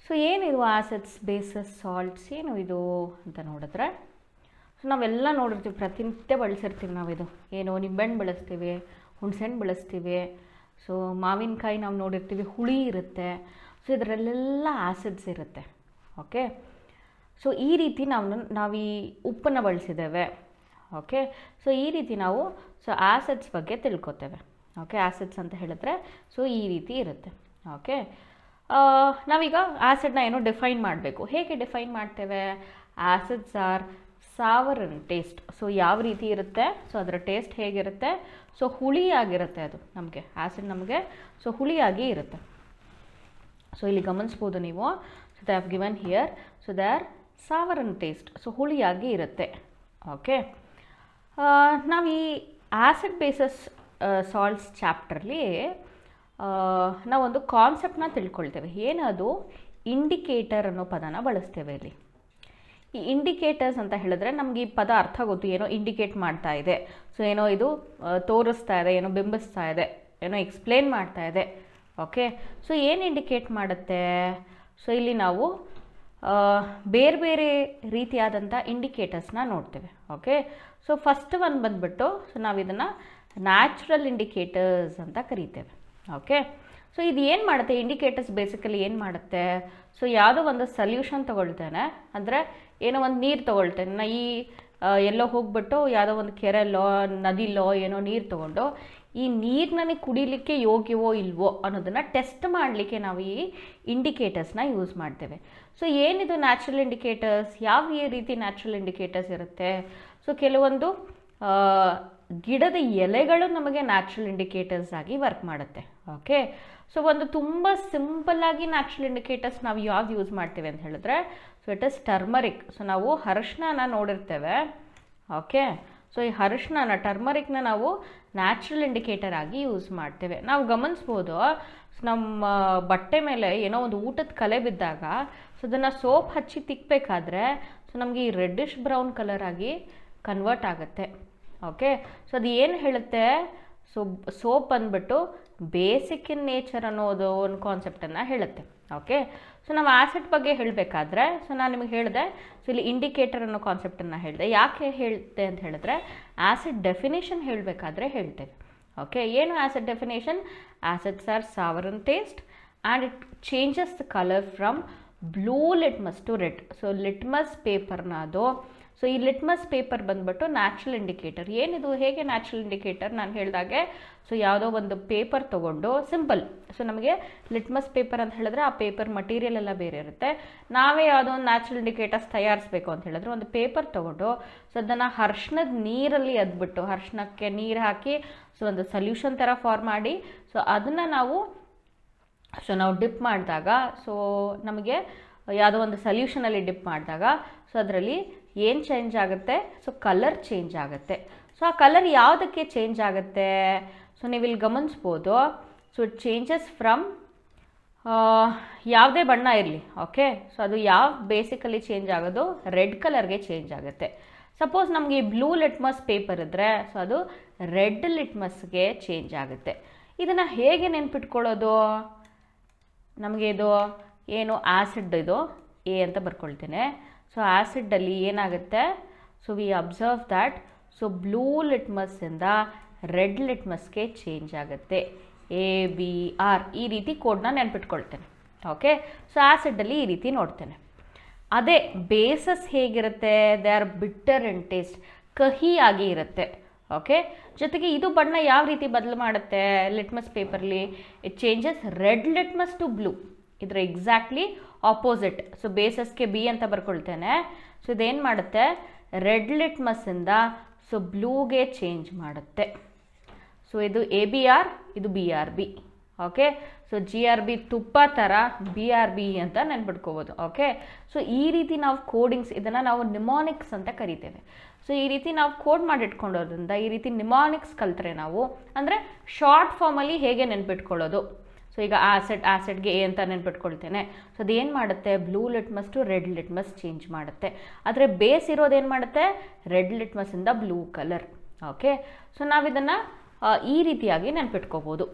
So ಏನಿದು acids bases salts ಏನು ಇದು ಅಂತ ನೋಡಿದ್ರೆ, ಸೊ ನಾವೆಲ್ಲ ನೋಡಿರ್ತೀವಿ, ಪ್ರತಿನಿತ್ಯ ಬಳಸಿರ್ತೀವಿ ನಾವಿದು. ಏನು ನಿಂಬೆಹಣ್ಣು ಬಳಸ್ತೀವಿ, ಹುಣಸೆಹಣ್ಣು ಬಳಸ್ತೀವಿ, ಸೊ ಮಾವಿನಕಾಯಿ ನಾವು ನೋಡಿರ್ತೀವಿ, ಹುಳಿ ಇರುತ್ತೆ. ಸೊ ಇದರಲ್ಲೆಲ್ಲ ಆಸಿಡ್ಸ್ ಇರುತ್ತೆ. ಓಕೆ, ಸೊ ಈ ರೀತಿ ನಾವು ಈ ಉಪ್ಪನ್ನು ಬಳಸಿದ್ದೇವೆ. ಓಕೆ, ಸೊ ಈ ರೀತಿ ನಾವು ಆಸಿಡ್ಸ್ ಬಗ್ಗೆ ತಿಳ್ಕೊತೇವೆ. ಓಕೆ, ಆಸಿಡ್ಸ್ ಅಂತ ಹೇಳಿದ್ರೆ ಸೊ ಈ ರೀತಿ ಇರುತ್ತೆ. ಓಕೆ, ನಾವೀಗ ಆಸಿಡ್ನ ಏನೋ ಡಿಫೈನ್ ಮಾಡಬೇಕು. ಹೇಗೆ ಡಿಫೈನ್ ಮಾಡ್ತೇವೆ? Acids are sour in taste. So ಯಾವ ರೀತಿ ಇರುತ್ತೆ, ಸೊ ಅದರ ಟೇಸ್ಟ್ ಹೇಗಿರುತ್ತೆ? ಸೊ ಹುಳಿಯಾಗಿರುತ್ತೆ ಅದು ನಮಗೆ, ಆಸಿಡ್ ನಮಗೆ ಸೊ ಹುಳಿಯಾಗಿ ಇರುತ್ತೆ. ಸೊ ಇಲ್ಲಿ ಗಮನಿಸ್ಬೋದು ನೀವು, so they have given here, so they are sour in taste. So ಹುಳಿಯಾಗಿ ಇರುತ್ತೆ. ಓಕೆ, ನಾವು ಈ ಆಸಿಡ್ ಬೇಸಸ್ ಸಾಲ್ಟ್ಸ್ ಚಾಪ್ಟರ್ಲಿ ನಾವೊಂದು ಕಾನ್ಸೆಪ್ಟನ್ನ ತಿಳ್ಕೊಳ್ತೇವೆ. ಏನದು? ಇಂಡಿಕೇಟರ್ ಅನ್ನೋ ಪದನ ಬಳಸ್ತೇವೆ ಇಲ್ಲಿ. ಈ ಇಂಡಿಕೇಟರ್ಸ್ ಅಂತ ಹೇಳಿದ್ರೆ ನಮಗೆ ಈ ಪದ ಅರ್ಥ ಗೊತ್ತು, ಏನೋ ಇಂಡಿಕೇಟ್ ಮಾಡ್ತಾ ಇದೆ, ಸೊ ಏನೋ ಇದು ತೋರಿಸ್ತಾ ಇದೆ, ಏನೋ ಬಿಂಬಿಸ್ತಾ ಇದೆ, ಏನೋ ಎಕ್ಸ್ಪ್ಲೇನ್ ಮಾಡ್ತಾ ಇದೆ. ಓಕೆ, ಸೊ ಏನು ಇಂಡಿಕೇಟ್ ಮಾಡುತ್ತೆ? ಸೊ ಇಲ್ಲಿ ನಾವು ಬೇರೆ ಬೇರೆ ರೀತಿಯಾದಂಥ ಇಂಡಿಕೇಟರ್ಸ್ನ ನೋಡ್ತೇವೆ. ಓಕೆ, ಸೊ ಫಸ್ಟ್ ಒಂದು ಬಂದ್ಬಿಟ್ಟು, ಸೊ ನಾವು ಇದನ್ನು ನ್ಯಾಚುರಲ್ ಇಂಡಿಕೇಟರ್ಸ್ ಅಂತ ಕರಿತೇವೆ. ಓಕೆ, ಸೊ ಇದು ಏನು ಮಾಡುತ್ತೆ? ಇಂಡಿಕೇಟರ್ಸ್ ಬೇಸಿಕಲಿ ಏನು ಮಾಡುತ್ತೆ? ಸೊ ಯಾವುದೋ ಒಂದು ಸಲ್ಯೂಷನ್ ತೊಗೊಳ್ತೇನೆ, ಅಂದರೆ ಏನೋ ಒಂದು ನೀರು ತೊಗೊಳ್ತೇನೆ, ನಾ ಈ ಎಲ್ಲೋ ಹೋಗ್ಬಿಟ್ಟು ಯಾವುದೋ ಒಂದು ಕೆರೆಯಲ್ಲೋ ನದಿಲೋ ಏನೋ ನೀರು ತೊಗೊಂಡು ಈ ನೀರು ನನಗೆ ಕುಡಿಲಿಕ್ಕೆ ಯೋಗ್ಯವೋ ಇಲ್ವೋ ಅನ್ನೋದನ್ನು ಟೆಸ್ಟ್ ಮಾಡಲಿಕ್ಕೆ ನಾವು ಈ ಇಂಡಿಕೇಟರ್ಸ್ನ ಯೂಸ್ ಮಾಡ್ತೇವೆ. ಸೊ ಏನಿದು ನ್ಯಾಚುರಲ್ ಇಂಡಿಕೇಟರ್ಸ್? ಯಾವ ರೀತಿ ನ್ಯಾಚುರಲ್ ಇಂಡಿಕೇಟರ್ಸ್ ಇರುತ್ತೆ? ಸೊ ಕೆಲವೊಂದು ಗಿಡದ ಎಲೆಗಳು ನಮಗೆ ನ್ಯಾಚುರಲ್ ಇಂಡಿಕೇಟರ್ಸ್ ಆಗಿ ವರ್ಕ್ ಮಾಡುತ್ತೆ. ಓಕೆ, ಸೊ ಒಂದು ತುಂಬ ಸಿಂಪಲ್ಲಾಗಿ ನ್ಯಾಚುರಲ್ ಇಂಡಿಕೇಟರ್ಸ್ ನಾವು ಯಾವ್ದು ಯೂಸ್ ಮಾಡ್ತೇವೆ ಅಂತ ಹೇಳಿದ್ರೆ, so it is turmeric. So ನಾವು ಅರಶಿನ ನೋಡಿರ್ತೇವೆ. ಓಕೆ, ಸೊ ಈ ಅರಶಿನ ಟರ್ಮರಿಕ್ನ ನಾವು ನ್ಯಾಚುರಲ್ ಇಂಡಿಕೇಟರ್ ಆಗಿ ಯೂಸ್ ಮಾಡ್ತೇವೆ. ನಾವು ಗಮನಿಸ್ಬೋದು, ನಮ್ಮ ಬಟ್ಟೆ ಮೇಲೆ ಏನೋ ಒಂದು ಊಟದ ಕಲೆ ಬಿದ್ದಾಗ ಸೊ ಅದನ್ನು ಸೋಪ್ ಹಚ್ಚಿ ತಿಕ್ಕಬೇಕಾದ್ರೆ ಸೊ ನಮಗೆ ಈ ರೆಡ್ಡಿಶ್ ಬ್ರೌನ್ ಕಲರ್ ಆಗಿ ಕನ್ವರ್ಟ್ ಆಗುತ್ತೆ. ಓಕೆ, ಸೊ ಅದು ಏನು ಹೇಳುತ್ತೆ? ಸೋಪ್ ಬಂದ್ಬಿಟ್ಟು ಬೇಸಿಕ್ ಇನ್ ನೇಚರ್ ಅನ್ನೋದು ಒಂದು ಕಾನ್ಸೆಪ್ಟನ್ನು ಹೇಳುತ್ತೆ. ಓಕೆ, ಸೊ ನಾವು ಆಸಿಡ್ ಬಗ್ಗೆ ಹೇಳಬೇಕಾದ್ರೆ, ಸೊ ನಾನು ನಿಮಗೆ ಹೇಳಿದೆ, ಸೊ ಇಲ್ಲಿ ಇಂಡಿಕೇಟರ್ ಅನ್ನೋ ಕಾನ್ಸೆಪ್ಟನ್ನು ಹೇಳಿದೆ. ಯಾಕೆ ಹೇಳ್ತೆ ಅಂತ ಹೇಳಿದ್ರೆ, ಆಸಿಡ್ ಡೆಫಿನೇಷನ್ ಹೇಳಬೇಕಾದ್ರೆ ಹೇಳ್ತೇವೆ. ಓಕೆ, ಏನು acid definition? Acids are sour in taste and it changes the colour from blue litmus to red. So litmus ಪೇಪರ್ನ ಅದು, ಸೊ ಈ ಲಿಟ್ಮಸ್ ಪೇಪರ್ ಬಂದ್ಬಿಟ್ಟು ನ್ಯಾಚುರಲ್ ಇಂಡಿಕೇಟರ್. ಏನಿದು? ಹೇಗೆ ನ್ಯಾಚುರಲ್ ಇಂಡಿಕೇಟರ್? ನಾನು ಹೇಳಿದಾಗೆ, ಸೊ ಯಾವುದೋ ಒಂದು ಪೇಪರ್ ತೊಗೊಂಡು ಸಿಂಪಲ್, ಸೊ ನಮಗೆ ಲಿಟ್ಮಸ್ ಪೇಪರ್ ಅಂತ ಹೇಳಿದ್ರೆ ಆ ಪೇಪರ್ ಮಟೀರಿಯಲ್ ಎಲ್ಲ ಬೇರೆ ಇರುತ್ತೆ. ನಾವೇ ಯಾವುದೋ ಒಂದು ನ್ಯಾಚುರಲ್ ಇಂಡಿಕೇಟರ್ಸ್ ತಯಾರಿಸಬೇಕು ಅಂತ ಹೇಳಿದ್ರೆ ಒಂದು ಪೇಪರ್ ತೊಗೊಂಡು ಸೊ ಅದನ್ನು ಅರ್ಶಿಣದ ನೀರಲ್ಲಿ ಅದ್ಬಿಟ್ಟು, ಅರ್ಶಿಣಕ್ಕೆ ನೀರು ಹಾಕಿ ಸೊ ಒಂದು ಸೊಲ್ಯೂಷನ್ ಥರ ಫಾರ್ಮ್ ಮಾಡಿ ಸೊ ಅದನ್ನು ನಾವು ಡಿಪ್ ಮಾಡಿದಾಗ, ಸೊ ನಮಗೆ ಯಾವುದೋ ಒಂದು ಸೊಲ್ಯೂಷನಲ್ಲಿ ಡಿಪ್ ಮಾಡಿದಾಗ ಸೊ ಅದರಲ್ಲಿ ಏನು ಚೇಂಜ್ ಆಗುತ್ತೆ? ಸೊ ಕಲರ್ ಚೇಂಜ್ ಆಗುತ್ತೆ. ಸೊ ಆ ಕಲರ್ ಯಾವುದಕ್ಕೆ ಚೇಂಜ್ ಆಗುತ್ತೆ? ಸೊ ನೀವು ಇಲ್ಲಿ ಗಮನಿಸ್ಬೋದು, ಸೊ ಇಟ್ ಚೇಂಜಸ್ ಫ್ರಮ್ ಯಾವುದೇ ಬಣ್ಣ ಇರಲಿ. ಓಕೆ, ಸೊ ಅದು ಯಾವ ಬೇಸಿಕಲಿ ಚೇಂಜ್ ಆಗೋದು? ರೆಡ್ ಕಲರ್ಗೆ ಚೇಂಜ್ ಆಗುತ್ತೆ. ಸಪೋಸ್ ನಮಗೆ ಬ್ಲೂ ಲಿಟ್ಮಸ್ ಪೇಪರ್ ಇದ್ದರೆ ಸೊ ಅದು ರೆಡ್ ಲಿಟ್ಮಸ್ಗೆ ಚೇಂಜ್ ಆಗುತ್ತೆ. ಇದನ್ನು ಹೇಗೆ ನೆನ್ಪಿಟ್ಕೊಳ್ಳೋದು? ನಮಗೆ ಇದು ಏನು ಆಸಿಡ್, ಇದು ಎ ಅಂತ ಬರ್ಕೊಳ್ತೇನೆ. ಸೊ ಆಸಿಡಲ್ಲಿ ಏನಾಗುತ್ತೆ? So we observe that so blue ಲಿಟ್ಮಸ್ಸಿಂದ ರೆಡ್ ಲಿಟ್ಮಸ್ಗೆ ಚೇಂಜ್ ಆಗುತ್ತೆ. ABR ಈ ರೀತಿ ಕೋಡ್ನ ನೆನ್ಪಿಟ್ಕೊಳ್ತೇನೆ. ಓಕೆ, ಸೊ ಆಸಿಡಲ್ಲಿ ಈ ರೀತಿ ನೋಡ್ತೇನೆ. ಅದೇ ಬೇಸಸ್ ಹೇಗಿರುತ್ತೆ? They are bitter in taste, ಕಹಿಯಾಗಿ ಇರುತ್ತೆ. ಓಕೆ, ಜೊತೆಗೆ ಇದು ಬಣ್ಣ ಯಾವ ರೀತಿ ಬದಲು ಮಾಡುತ್ತೆ? ಲಿಟ್ಮಸ್ ಪೇಪರ್ಲಿ it changes red litmus to blue. ಇದರ ಎಕ್ಸಾಕ್ಟ್ಲಿ ಆಪೋಸಿಟ್. ಸೊ ಬೇಸಸ್ಗೆ ಬಿ ಅಂತ ಬರ್ಕೊಳ್ತೇನೆ. ಸೊ ಇದೇನು ಮಾಡುತ್ತೆ? ರೆಡ್ ಲಿಟ್ಮಸ್ಸಿಂದ ಸೊ ಬ್ಲೂಗೆ ಚೇಂಜ್ ಮಾಡುತ್ತೆ. ಸೊ ಇದು ABR, ಇದು BRB. ಓಕೆ, ಸೊ GRB ತುಪ್ಪ ಥರ, BRB ಅಂತ ನೆನ್ಪಿಟ್ಕೋಬೋದು. ಓಕೆ, ಸೊ ಈ ರೀತಿ ನಾವು ಕೋಡಿಂಗ್ಸ್, ಇದನ್ನು ನಾವು ನಿಮಾನಿಕ್ಸ್ ಅಂತ ಕರಿತೇವೆ. ಸೊ ಈ ರೀತಿ ನಾವು ಕೋಡ್ ಮಾಡಿಟ್ಕೊಳ್ಳೋದ್ರಿಂದ ಈ ರೀತಿ ನಿಮಾನಿಕ್ಸ್ ಕಲ್ತ್ರೆ ನಾವು, ಅಂದರೆ ಶಾರ್ಟ್ ಫಾರ್ಮಲ್ಲಿ ಹೇಗೆ ನೆನ್ಪಿಟ್ಕೊಳ್ಳೋದು? ಸೊ ಈಗ ಆಸಿಡ್ಗೆ ಎ ಅಂತ ನೆನ್ಪಿಟ್ಕೊಳ್ತೇನೆ. ಸೊ ಅದೇನು ಮಾಡುತ್ತೆ? Blue litmus to red litmus change ಮಾಡುತ್ತೆ. ಆದರೆ ಬೇಸ್ ಇರೋದೇನು ಮಾಡುತ್ತೆ? ರೆಡ್ ಲಿಟ್ಮಸ್ಸಿಂದ ಬ್ಲೂ ಕಲರ್. ಓಕೆ, ಸೊ ನಾವಿದನ್ನು ಈ ರೀತಿಯಾಗಿ ನೆನ್ಪಿಟ್ಕೋಬೋದು.